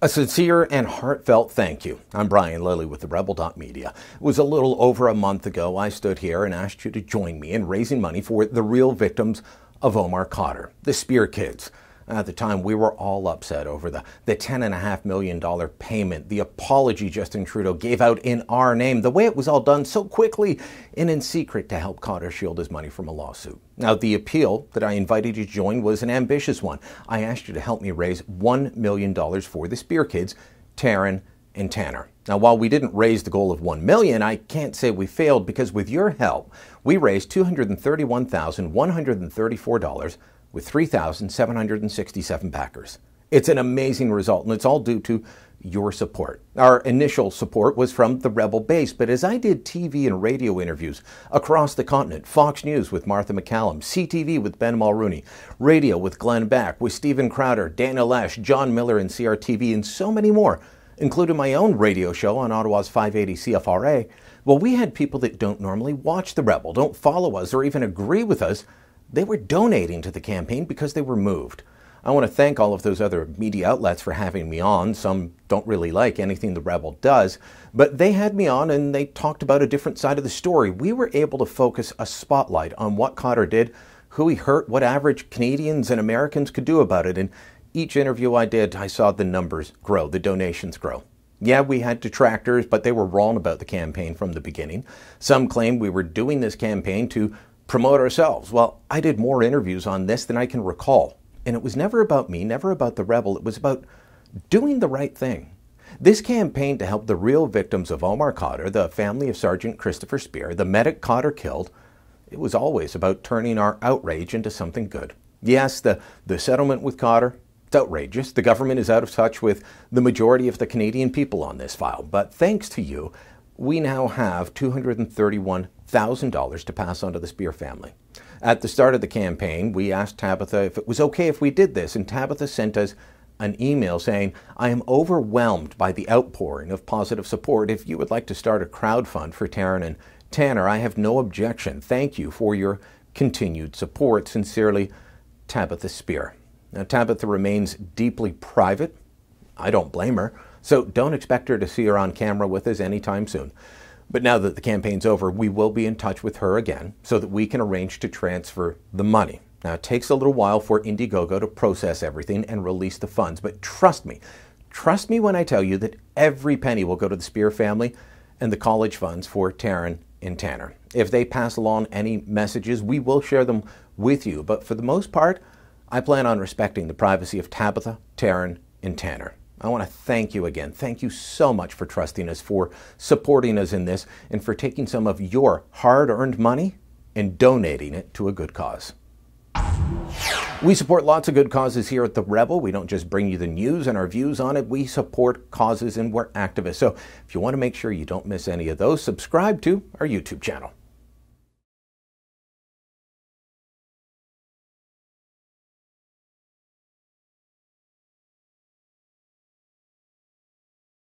A sincere and heartfelt thank you. I'm Brian Lilly with the Rebel.media. It was a little over a month ago I stood here and asked you to join me in raising money for the real victims of Omar Khadr, the Spear kids. At the time, we were all upset over the $10.5 million payment, the apology Justin Trudeau gave out in our name, the way it was all done so quickly and in secret to help Khadr shield his money from a lawsuit. Now, the appeal that I invited you to join was an ambitious one. I asked you to help me raise $1 million for the Spear kids, Taryn and Tanner. Now, while we didn't raise the goal of $1 million, I can't say we failed because with your help, we raised $231,134 with 3,767 backers. It's an amazing result, and it's all due to your support. Our initial support was from the Rebel base, but as I did TV and radio interviews across the continent, Fox News with Martha McCallum, CTV with Ben Mulrooney, radio with Glenn Beck, with Stephen Crowder, Dana Lesh, John Miller and CRTV, and so many more, including my own radio show on Ottawa's 580 CFRA, well, we had people that don't normally watch the Rebel, don't follow us, or even agree with us. They were donating to the campaign because they were moved. I want to thank all of those other media outlets for having me on. Some don't really like anything the Rebel does, but they had me on and they talked about a different side of the story. We were able to focus a spotlight on what Khadr did, who he hurt, what average Canadians and Americans could do about it. And each interview I did, I saw the numbers grow, the donations grow. Yeah, we had detractors, but they were wrong about the campaign from the beginning. Some claimed we were doing this campaign to promote ourselves. Well, I did more interviews on this than I can recall. And it was never about me, never about the Rebel. It was about doing the right thing. This campaign to help the real victims of Omar Khadr, the family of Sergeant Christopher Spear, the medic Khadr killed, it was always about turning our outrage into something good. Yes, the settlement with Khadr, it's outrageous. The government is out of touch with the majority of the Canadian people on this file. But thanks to you, we now have $231,000 to pass on to the Spear family. At the start of the campaign, we asked Tabitha if it was okay if we did this, and Tabitha sent us an email saying, I am overwhelmed by the outpouring of positive support. If you would like to start a crowd fund for Taryn and Tanner, I have no objection. Thank you for your continued support. Sincerely, Tabitha Spear. Now, Tabitha remains deeply private. I don't blame her. So don't expect her to see her on camera with us anytime soon. But now that the campaign's over, we will be in touch with her again so that we can arrange to transfer the money. Now, it takes a little while for Indiegogo to process everything and release the funds, but trust me when I tell you that every penny will go to the Spear family and the college funds for Taryn and Tanner. If they pass along any messages, we will share them with you. But for the most part, I plan on respecting the privacy of Tabitha, Taryn, and Tanner. I want to thank you again. Thank you so much for trusting us, for supporting us in this, and for taking some of your hard-earned money and donating it to a good cause. We support lots of good causes here at The Rebel. We don't just bring you the news and our views on it. We support causes and we're activists. So if you want to make sure you don't miss any of those, subscribe to our YouTube channel.